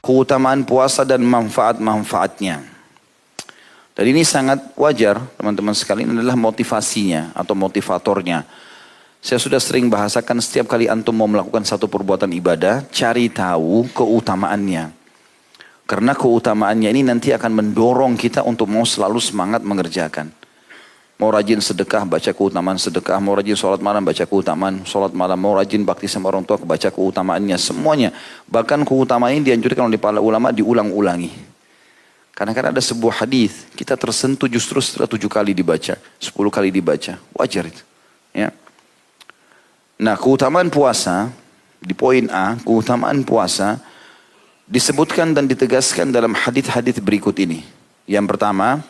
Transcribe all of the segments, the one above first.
keutamaan puasa dan manfaat-manfaatnya. Dan ini sangat wajar teman-teman sekalian, adalah motivasinya atau motivatornya. Saya sudah sering bahasakan, setiap kali antum mau melakukan satu perbuatan ibadah, cari tahu keutamaannya. Karena keutamaannya ini nanti akan mendorong kita untuk mau selalu semangat mengerjakan. Mau rajin sedekah, baca keutamaan sedekah. Mau rajin sholat malam, baca keutamaan sholat malam. Mau rajin bakti sama orang tua, baca keutamaannya. Semuanya. Bahkan keutamaan ini dianjurkan oleh para ulama diulang-ulangi. Karena kan ada sebuah hadis, kita tersentuh justru setelah 7 kali dibaca, 10 kali dibaca. Wajar itu. Ya. Nah, keutamaan puasa, di poin A, keutamaan puasa disebutkan dan ditegaskan dalam hadis-hadis berikut ini. Yang pertama,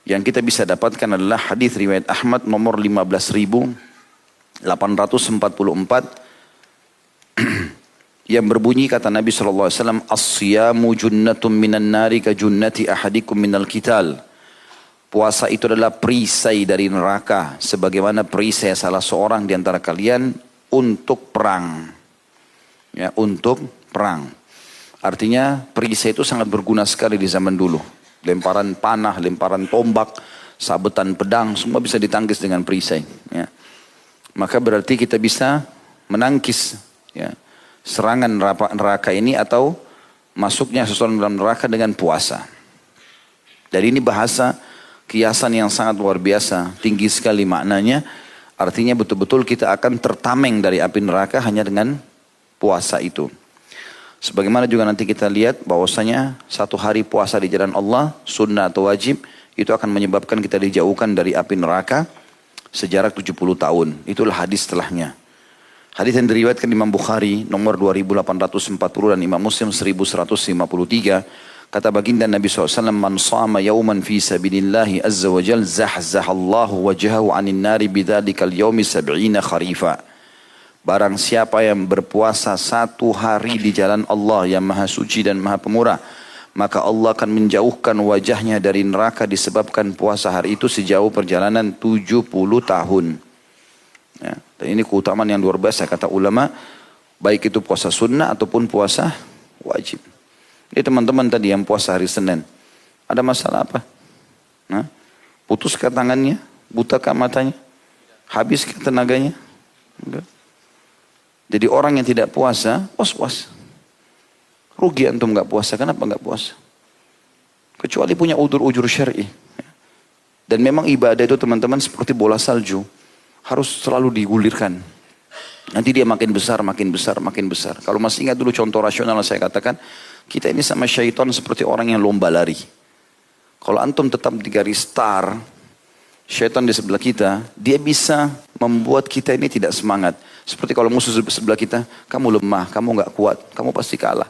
yang kita bisa dapatkan adalah hadis riwayat Ahmad nomor 15.844 yang berbunyi, kata Nabi SAW, as-siyamu junnatun minan nari ka junnati ahadikum minal qital. Puasa itu adalah perisai dari neraka, sebagaimana perisai salah seorang di antara kalian untuk perang. Ya, untuk perang. Artinya perisai itu sangat berguna sekali di zaman dulu. Lemparan panah, lemparan tombak, sabetan pedang, semua bisa ditangkis dengan perisai. Ya. Maka berarti kita bisa menangkis, ya, serangan neraka ini atau masuknya seseorang dalam neraka dengan puasa. Dari ini bahasa kiasan yang sangat luar biasa, tinggi sekali maknanya. Artinya betul-betul kita akan tertameng dari api neraka hanya dengan puasa itu. Sebagaimana juga nanti kita lihat bahwasanya satu hari puasa di jalan Allah, sunnah atau wajib, itu akan menyebabkan kita dijauhkan dari api neraka sejarak 70 tahun. Itulah hadis setelahnya. Hadis yang diriwayatkan Imam Bukhari nomor 2840 dan Imam Muslim 1153. Kata baginda Nabi SAW, man sama yawman fi sabilillahi azza wa jal zahzahallahu wajahahu anin nari bidhalikal yawmi sab'ina kharifa. Barang siapa yang berpuasa satu hari di jalan Allah yang maha suci dan maha pemurah, maka Allah akan menjauhkan wajahnya dari neraka disebabkan puasa hari itu sejauh perjalanan 70 tahun. Ya, dan ini keutamaan yang luar biasa kata ulama, baik itu puasa sunnah ataupun puasa wajib. Ini teman-teman tadi yang puasa hari Senin, ada masalah apa? Nah, putuskah tangannya? Butakah matanya? Habiskah tenaganya? Enggak. Jadi orang yang tidak puasa, was-was. Rugi antum enggak puasa, kenapa enggak puasa? Kecuali punya udzur-udzur syar'i. Dan memang ibadah itu teman-teman seperti bola salju. Harus selalu digulirkan. Nanti dia makin besar, makin besar, makin besar. Kalau masih ingat dulu contoh rasional saya katakan, kita ini sama syaitan seperti orang yang lomba lari. Kalau antum tetap di garis start, syaitan di sebelah kita, dia bisa membuat kita ini tidak semangat. Seperti kalau musuh sebelah kita, kamu lemah, kamu nggak kuat, kamu pasti kalah.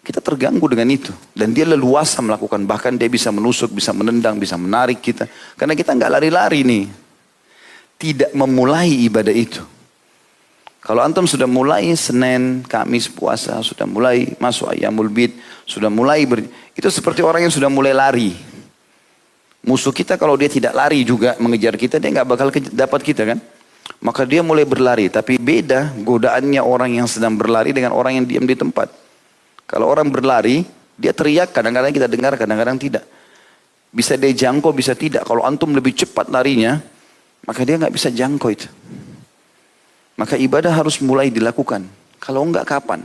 Kita terganggu dengan itu. Dan dia leluasa melakukan, bahkan dia bisa menusuk, bisa menendang, bisa menarik kita. Karena kita nggak lari-lari nih. Tidak memulai ibadah itu. Kalau antum sudah mulai Senin, Kamis puasa, sudah mulai masuk Ayyamul Bid, sudah mulai itu seperti orang yang sudah mulai lari. Musuh kita kalau dia tidak lari juga mengejar kita, dia nggak bakal dapat kita kan. Maka dia mulai berlari, tapi beda godaannya orang yang sedang berlari dengan orang yang diam di tempat. Kalau orang berlari, dia teriak, kadang-kadang kita dengar, kadang-kadang tidak. Bisa dia jangkau, bisa tidak. Kalau antum lebih cepat larinya, maka dia nggak bisa jangkau itu. Maka ibadah harus mulai dilakukan. Kalau enggak kapan?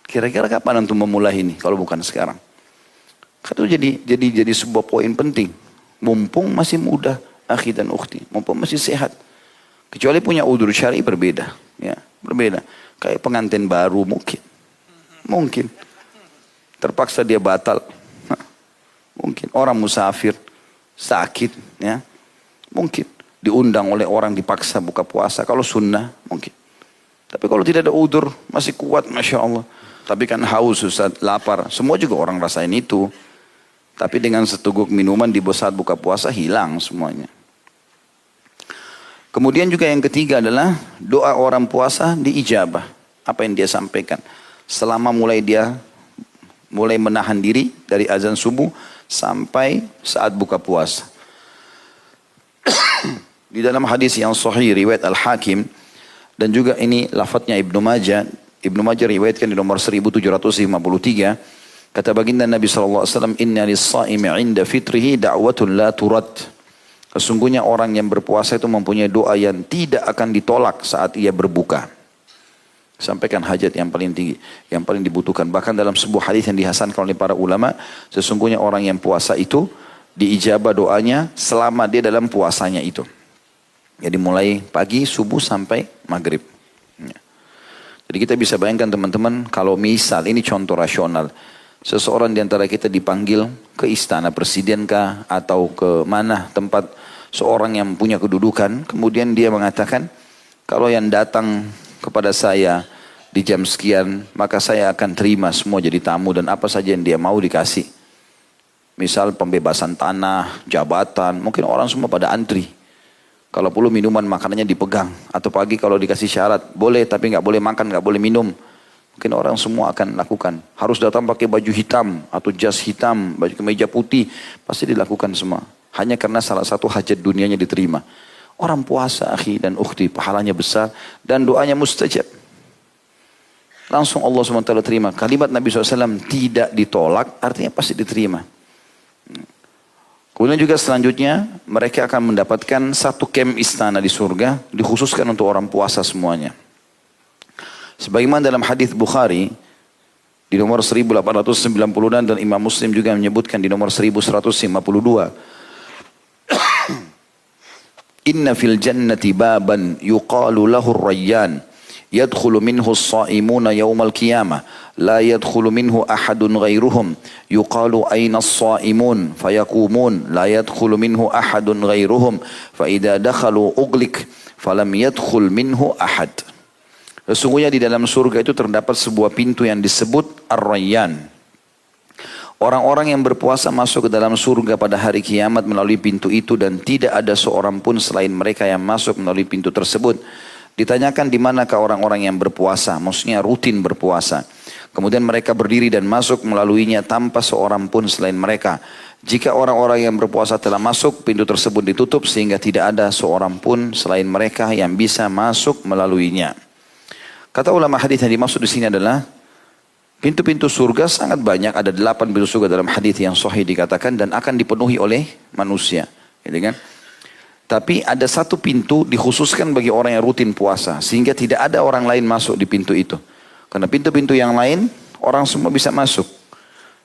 Kira-kira kapan antum memulai ini? Kalau bukan sekarang. Itu jadi sebuah poin penting. Mumpung masih muda, akhi dan ukhti. Mumpung masih sehat. Kecuali punya udzur syar'i berbeda. Ya, berbeda. Kayak pengantin baru mungkin. Mungkin. Terpaksa dia batal. Mungkin. Orang musafir, sakit. Ya, mungkin. Diundang oleh orang dipaksa buka puasa. Kalau sunnah mungkin. Tapi kalau tidak ada udzur masih kuat, Masya Allah. Tapi kan haus, Ustaz, lapar. Semua juga orang rasain itu. Tapi dengan seteguk minuman di saat buka puasa hilang semuanya. Kemudian juga yang ketiga adalah doa orang puasa diijabah. Apa yang dia sampaikan. Selama dia mulai menahan diri dari azan subuh sampai saat buka puasa. Di dalam hadis yang sahih riwayat Al-Hakim dan juga ini lafadznya Ibnu Majah riwayatkan di nomor 1753, Kata baginda Nabi SAW, inna lis-sa'imi 'inda fitrihi da'watun la turad. Sesungguhnya orang yang berpuasa itu mempunyai doa yang tidak akan ditolak saat ia berbuka. Sampaikan hajat yang paling tinggi, yang paling dibutuhkan. Bahkan dalam sebuah hadis yang dihasankan oleh para ulama, sesungguhnya orang yang puasa itu diijabah doanya selama dia dalam puasanya itu. Jadi mulai pagi, subuh sampai maghrib. Jadi kita bisa bayangkan teman-teman, kalau misal, ini contoh rasional. Seseorang di antara kita dipanggil ke istana presiden kah atau ke mana tempat seorang yang punya kedudukan, kemudian dia mengatakan, kalau yang datang kepada saya di jam sekian, maka saya akan terima semua jadi tamu dan apa saja yang dia mau dikasih. Misal pembebasan tanah, jabatan, mungkin orang semua pada antri. Kalau perlu minuman makanannya dipegang, atau pagi kalau dikasih syarat, boleh tapi nggak boleh makan, nggak boleh minum. Mungkin orang semua akan lakukan. Harus datang pakai baju hitam atau jas hitam, baju kemeja putih. Pasti dilakukan semua. Hanya karena salah satu hajat dunianya diterima. Orang puasa akhi dan ukhti pahalanya besar dan doanya mustajab. Langsung Allah SWT terima. Kalimat Nabi SAW tidak ditolak artinya pasti diterima. Kemudian juga selanjutnya mereka akan mendapatkan satu kem istana di surga. Dikhususkan untuk orang puasa semuanya. Sebagaimana dalam hadis Bukhari di nomor 1896 dan Imam Muslim juga menyebutkan di nomor 1152. Inna fil jannati baban yuqalu lahu ar-rayyan yadkhulu minhu as-sa'imuna yawmal qiyamah la yadkhulu minhu ahadun ghairuhum yuqalu ayna as-sa'imun fayaqumun la yadkhulu minhu ahadun ghairuhum fa idza dakhalu ughliq falam yadkhul minhu ahad. Sesungguhnya di dalam surga itu terdapat sebuah pintu yang disebut Ar-Rayyan. Orang-orang yang berpuasa masuk ke dalam surga pada hari kiamat melalui pintu itu dan tidak ada seorang pun selain mereka yang masuk melalui pintu tersebut. Ditanyakan di manakah orang-orang yang berpuasa, maksudnya rutin berpuasa. Kemudian mereka berdiri dan masuk melaluinya tanpa seorang pun selain mereka. Jika orang-orang yang berpuasa telah masuk, pintu tersebut ditutup sehingga tidak ada seorang pun selain mereka yang bisa masuk melaluinya. Kata ulama hadis yang dimaksud di sini adalah pintu-pintu surga sangat banyak, ada 8 pintu surga dalam hadis yang sahih dikatakan dan akan dipenuhi oleh manusia, gitu kan? Tapi ada satu pintu dikhususkan bagi orang yang rutin puasa sehingga tidak ada orang lain masuk di pintu itu. Karena pintu-pintu yang lain orang semua bisa masuk.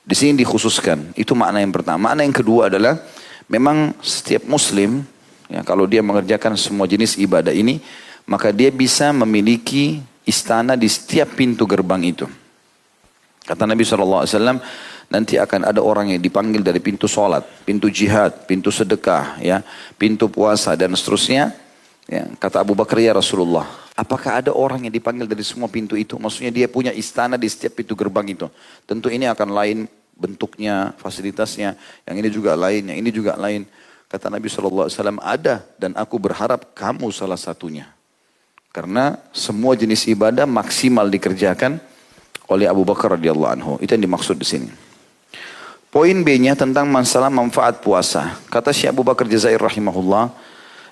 Di sini dikhususkan. Itu makna yang pertama. Makna yang kedua adalah memang setiap muslim ya, kalau dia mengerjakan semua jenis ibadah ini maka dia bisa memiliki istana di setiap pintu gerbang itu. Kata Nabi SAW, nanti akan ada orang yang dipanggil dari pintu sholat, pintu jihad, pintu sedekah, ya, pintu puasa dan seterusnya. Ya, kata Abu Bakar, ya Rasulullah, apakah ada orang yang dipanggil dari semua pintu itu? Maksudnya dia punya istana di setiap pintu gerbang itu. Tentu ini akan lain bentuknya, fasilitasnya, yang ini juga lain, yang ini juga lain. Kata Nabi SAW, ada dan aku berharap kamu salah satunya. Karena semua jenis ibadah maksimal dikerjakan oleh Abu Bakar radhiyallahu anhu. Itu yang dimaksud di sini. Poin B-nya tentang masalah manfaat puasa. Kata Syekh Abu Bakar Jazair rahimahullah,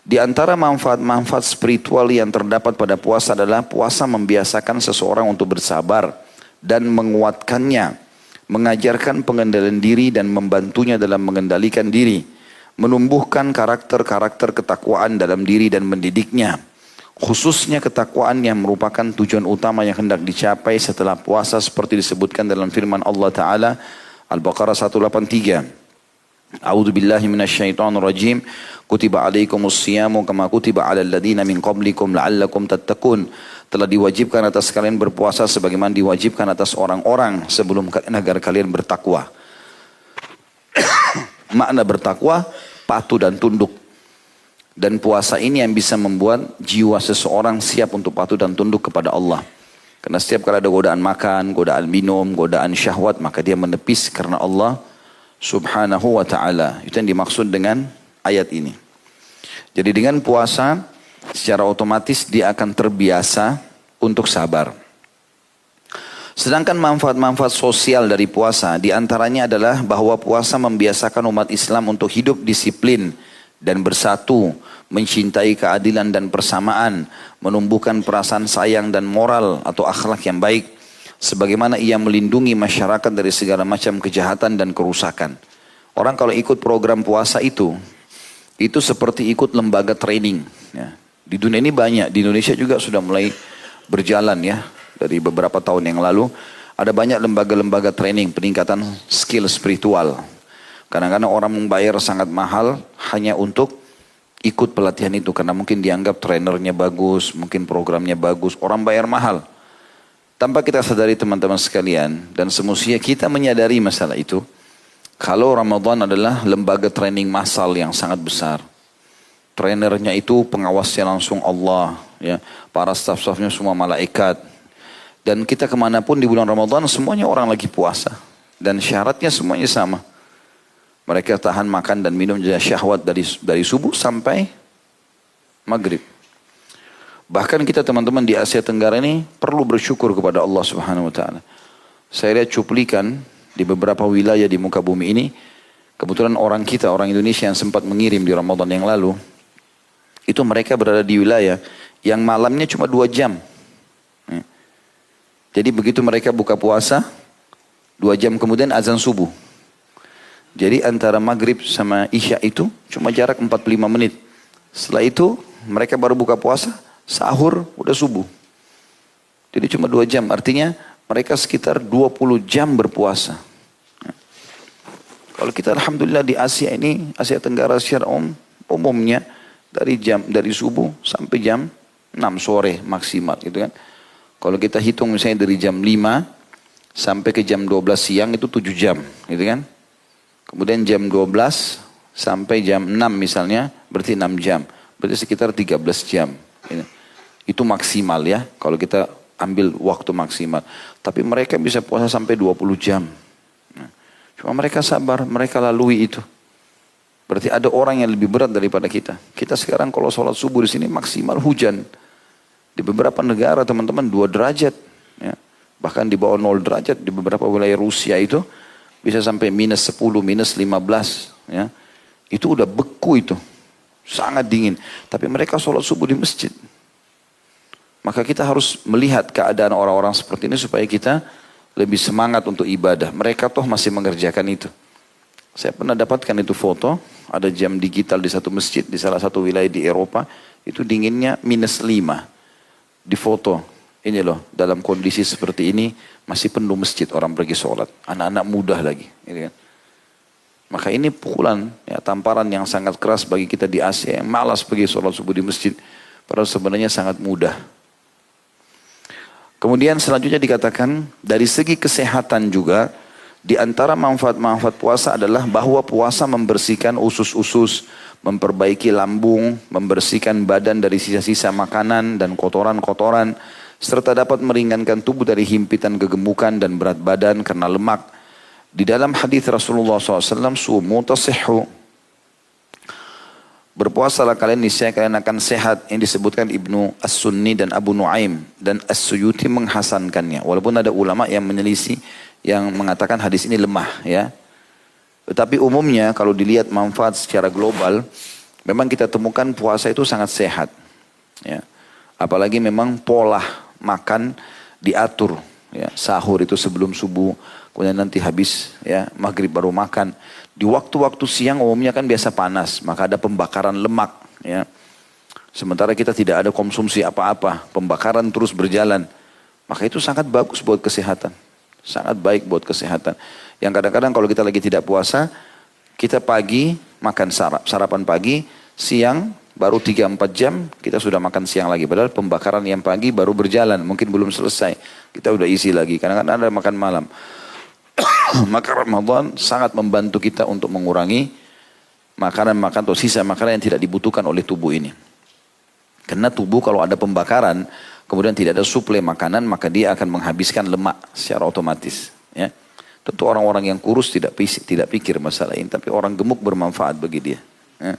di antara manfaat-manfaat spiritual yang terdapat pada puasa adalah puasa membiasakan seseorang untuk bersabar dan menguatkannya, mengajarkan pengendalian diri dan membantunya dalam mengendalikan diri, menumbuhkan karakter-karakter ketakwaan dalam diri dan mendidiknya. Khususnya ketakwaan yang merupakan tujuan utama yang hendak dicapai setelah puasa seperti disebutkan dalam firman Allah Ta'ala Al-Baqarah 183. A'udzu billahi minasyaitonir rajim. Kutiba alaikumus siyamu kama kutiba alal ladzina min qablikum la'allakum tattaqun. Telah diwajibkan atas kalian berpuasa sebagaimana diwajibkan atas orang-orang sebelum kalian agar kalian bertakwa. Makna bertakwa patuh dan tunduk. Dan puasa ini yang bisa membuat jiwa seseorang siap untuk patuh dan tunduk kepada Allah. Karena setiap kali ada godaan makan, godaan minum, godaan syahwat, maka dia menepis karena Allah subhanahu wa ta'ala. Itu yang dimaksud dengan ayat ini. Jadi dengan puasa, secara otomatis dia akan terbiasa untuk sabar. Sedangkan manfaat-manfaat sosial dari puasa, diantaranya adalah bahwa puasa membiasakan umat Islam untuk hidup disiplin dan bersatu, mencintai keadilan dan persamaan, menumbuhkan perasaan sayang dan moral atau akhlak yang baik. sebagaimana ia melindungi masyarakat dari segala macam kejahatan dan kerusakan. Orang kalau ikut program puasa itu seperti ikut lembaga training. Ya. Di dunia ini banyak, di Indonesia juga sudah mulai berjalan ya. Dari beberapa tahun yang lalu, ada banyak lembaga-lembaga training, peningkatan skill spiritual. Kadang-kadang orang membayar sangat mahal hanya untuk ikut pelatihan itu. Karena mungkin dianggap trainernya bagus, mungkin programnya bagus, orang bayar mahal. Tanpa kita sadari teman-teman sekalian, dan semestinya kita menyadari masalah itu, kalau Ramadan adalah lembaga training massal yang sangat besar. Trainernya itu pengawasnya langsung Allah, ya, para staf-stafnya semua malaikat. Dan kita kemanapun di bulan Ramadan semuanya orang lagi puasa. Dan syaratnya semuanya sama. Mereka tahan makan dan minum syahwat dari subuh sampai maghrib. Bahkan kita teman-teman di Asia Tenggara ini perlu bersyukur kepada Allah Subhanahu Wa Taala. Saya lihat cuplikan di beberapa wilayah di muka bumi ini. Kebetulan orang kita, orang Indonesia yang sempat mengirim di Ramadan yang lalu. Itu mereka berada di wilayah yang malamnya cuma 2 jam. Jadi begitu mereka buka puasa, 2 jam kemudian azan subuh. Jadi antara maghrib sama isya itu cuma jarak 45 menit. Setelah itu mereka baru buka puasa, sahur udah subuh. Jadi cuma 2 jam, artinya mereka sekitar 20 jam berpuasa. Kalau kita alhamdulillah di Asia ini, Asia Tenggara secara umumnya dari subuh sampai jam 6 sore maksimal gitu kan. Kalau kita hitung misalnya dari jam 5 sampai ke jam 12 siang itu 7 jam gitu kan. Kemudian jam 12 sampai jam 6 misalnya berarti 6 jam. Berarti sekitar 13 jam. Gitu. Itu maksimal ya kalau kita ambil waktu maksimal. Tapi mereka bisa puasa sampai 20 jam. Cuma mereka sabar, mereka lalui itu. Berarti ada orang yang lebih berat daripada kita. Kita sekarang kalau sholat subuh di sini maksimal hujan. Di beberapa negara teman-teman 2 derajat. Ya. Bahkan di bawah 0 derajat di beberapa wilayah Rusia itu bisa sampai minus 10, minus 15. Ya. Itu udah beku itu. Sangat dingin. Tapi mereka sholat subuh di masjid. Maka kita harus melihat keadaan orang-orang seperti ini supaya kita lebih semangat untuk ibadah. Mereka toh masih mengerjakan itu. Saya pernah dapatkan itu foto, ada jam digital di satu masjid, di salah satu wilayah di Eropa, itu dinginnya minus 5. Di foto, ini loh, dalam kondisi seperti ini, masih penuh masjid, orang pergi sholat. Anak-anak muda lagi. Gitu kan. Maka ini pukulan, ya, tamparan yang sangat keras bagi kita di Asia, yang malas pergi sholat subuh di masjid. Padahal sebenarnya sangat mudah. Kemudian selanjutnya dikatakan, dari segi kesehatan juga, di antara manfaat-manfaat puasa adalah bahwa puasa membersihkan usus-usus, memperbaiki lambung, membersihkan badan dari sisa-sisa makanan dan kotoran-kotoran, serta dapat meringankan tubuh dari himpitan kegemukan dan berat badan karena lemak. Di dalam hadis Rasulullah SAW, sumu tasihhu. Berpuasalah kalian, niscaya kalian akan sehat. Yang disebutkan Ibnu As-Sunni dan Abu Nuaim dan As-Suyuti menghasankannya. Walaupun ada ulama yang menyelisih, yang mengatakan hadis ini lemah ya. Tetapi umumnya kalau dilihat manfaat secara global, memang kita temukan puasa itu sangat sehat. Ya. Apalagi memang pola makan diatur. Ya. Sahur itu sebelum subuh, kemudian nanti habis ya maghrib baru makan. Di waktu-waktu siang umumnya kan biasa panas, maka ada pembakaran lemak. Ya. Sementara kita tidak ada konsumsi apa-apa, pembakaran terus berjalan. Maka itu sangat bagus buat kesehatan. Sangat baik buat kesehatan. Yang kadang-kadang kalau kita lagi tidak puasa, kita pagi makan sarapan pagi, siang baru 3-4 jam kita sudah makan siang lagi. Padahal pembakaran yang pagi baru berjalan, mungkin belum selesai. Kita udah isi lagi, kadang-kadang ada makan malam. Maka Ramadan sangat membantu kita untuk mengurangi makanan-makanan atau sisa makanan yang tidak dibutuhkan oleh tubuh ini. Karena tubuh kalau ada pembakaran, kemudian tidak ada suplai makanan, maka dia akan menghabiskan lemak secara otomatis. Ya. Tentu orang-orang yang kurus tidak pikir masalah ini, tapi orang gemuk bermanfaat bagi dia. Ya.